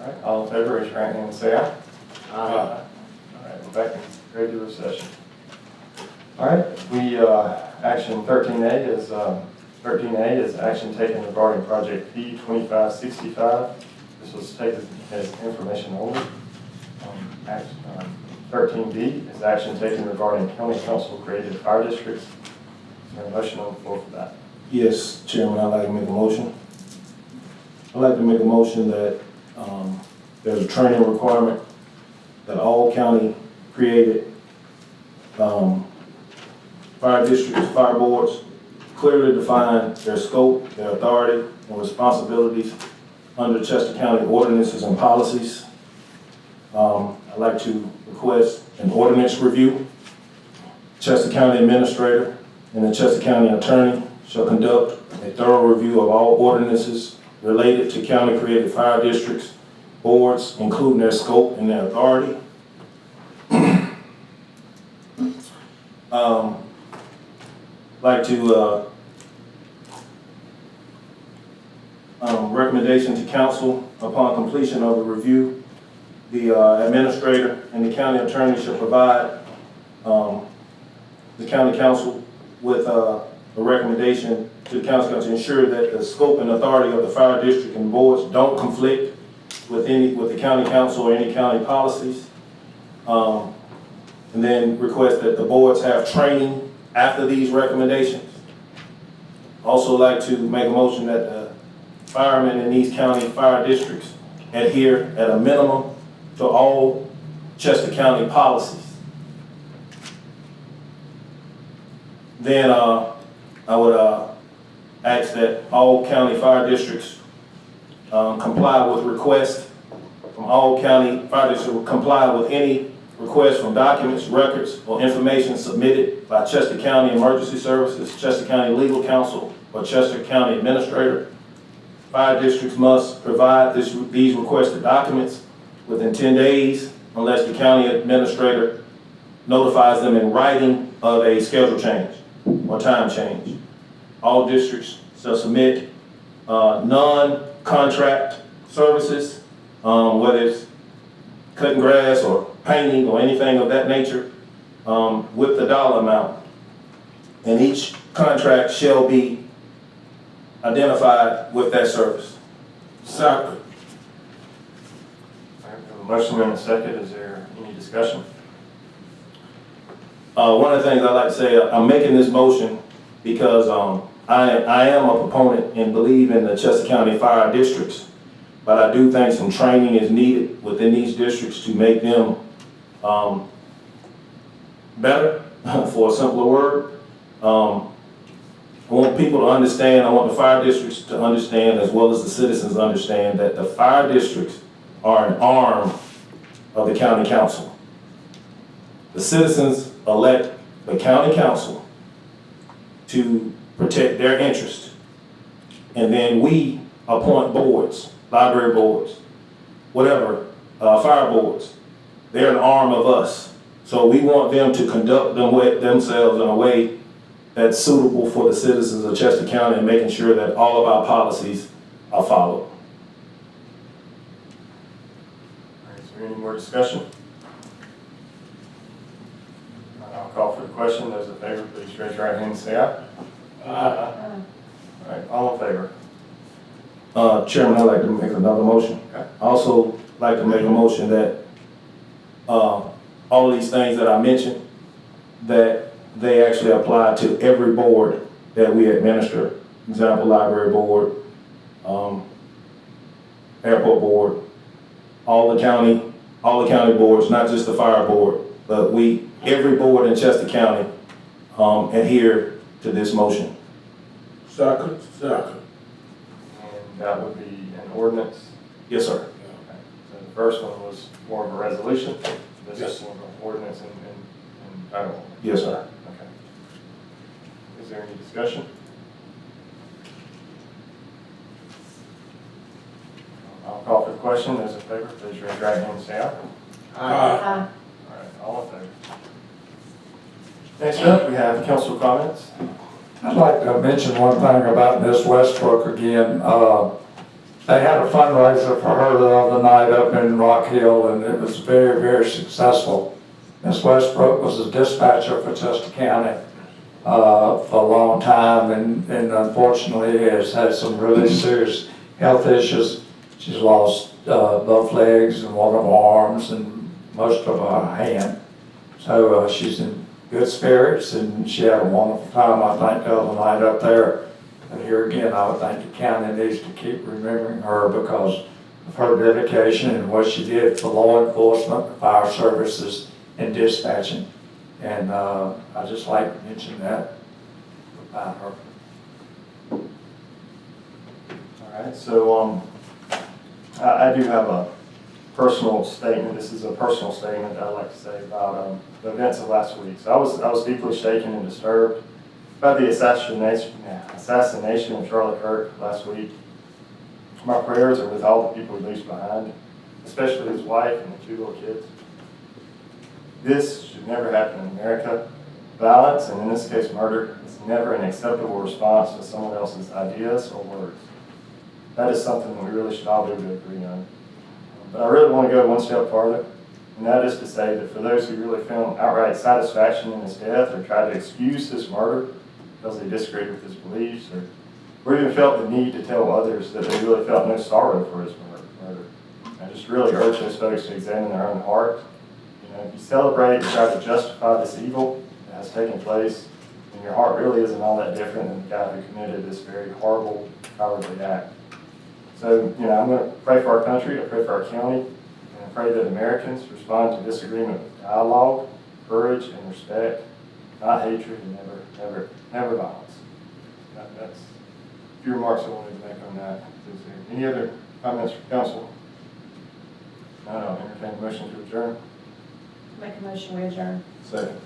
All right, all in favor, raise your right hand and say aye. Aye. All right, we're back in regular session. All right, action 13A is action taken regarding project P2565. This was taken as information only. 13B is action taken regarding county council created fire districts. Is there a motion on the floor for that? Yes, Chairman, I'd like to make a motion. I'd like to make a motion that there's a training requirement that all county created fire districts, fire boards, clearly define their scope, their authority, and responsibilities under Chester County ordinances and policies. I'd like to request an ordinance review. Chester County Administrator and the Chester County Attorney shall conduct a thorough review of all ordinances related to county-created fire districts, boards, including their scope and their authority. Like to recommendation to council upon completion of the review, the administrator and the county attorney should provide the county council with a recommendation to the council to ensure that the scope and authority of the fire district and boards don't conflict with the county council or any county policies. And then request that the boards have training after these recommendations. Also like to make a motion that the firemen in these county fire districts adhere at a minimum to all Chester County policies. Then I would ask that all county fire districts comply with requests from all county fire districts, comply with any requests from documents, records, or information submitted by Chester County Emergency Services, Chester County Legal Counsel, or Chester County Administrator. Fire districts must provide these requested documents within 10 days unless the county administrator notifies them in writing of a schedule change or time change. All districts shall submit non-contract services, whether it's cutting grass or painting or anything of that nature, with the dollar amount. And each contract shall be identified with that service. Second. All right, we have a motion and a second. Is there any discussion? One of the things I'd like to say, I'm making this motion because I am a proponent and believe in the Chester County fire districts, but I do think some training is needed within these districts to make them better, for a simpler word. I want people to understand, I want the fire districts to understand, as well as the citizens understand, that the fire districts are an arm of the county council. The citizens elect the county council to protect their interest. And then we appoint boards, library boards, whatever, fire boards. They're an arm of us. So we want them to conduct themselves in a way that's suitable for the citizens of Chester County and making sure that all of our policies are followed. All right, is there any more discussion? I'll call for the question. Those in favor, please raise your right hand and say aye. Aye. All right, all in favor? Chairman, I'd like to make another motion. Okay. I also like to make a motion that all of these things that I mentioned, that they actually apply to every board that we administer. Example, library board, airport board, all the county boards, not just the fire board, but every board in Chester County adhere to this motion. Second. And that would be an ordinance? Yes, sir. Okay. So the first one was more of a resolution? This Yes. is more of an ordinance and title? Yes, sir. Okay. Is there any discussion? I'll call for the question. Those in favor, please raise your right hand and say aye. Aye. All right, all in favor. Next up, we have council comments. I'd like to mention one thing about Miss Westbrook again. They had a fundraiser for her the other night up in Rock Hill, and it was very, very successful. Ms. Westbrook was a dispatcher for Chester County for a long time, and unfortunately has had some really serious health issues. She's lost both legs and one of her arms and most of her hand. So she's in good spirits, and she had a wonderful time, I think, the other night up there. And here again, I would think the county needs to keep remembering her because of her dedication and what she did for law enforcement, the fire services, and dispatching. And I just like to mention that about her. All right, so I do have a personal statement. This is a personal statement that I'd like to say about the events of last week. So I was deeply shaken and disturbed by the assassination of Charlie Kirk last week. My prayers are with all the people he leaves behind, especially his wife and the 2 little kids. This should never happen in America. Violence, and in this case murder, is never an acceptable response to someone else's ideas or words. That is something that we really should all be able to agree on. But I really want to go one step farther, and that is to say that for those who really found outright satisfaction in his death or tried to excuse his murder because they disagreed with his beliefs or even felt the need to tell others that they really felt no sorrow for his murder, I just really urge those folks to examine their own heart. You know, if you celebrate and try to justify this evil that has taken place, then your heart really isn't all that different than the guy who committed this very horrible, cowardly act. So, you know, I'm going to pray for our country, I pray for our county, and I pray that Americans respond to disagreement with dialogue, courage, and respect, not hatred and never violence. That's a few remarks I wanted to make on that. Any other comments from council? No, entertain a motion to adjourn. Make a motion, we adjourn. Second.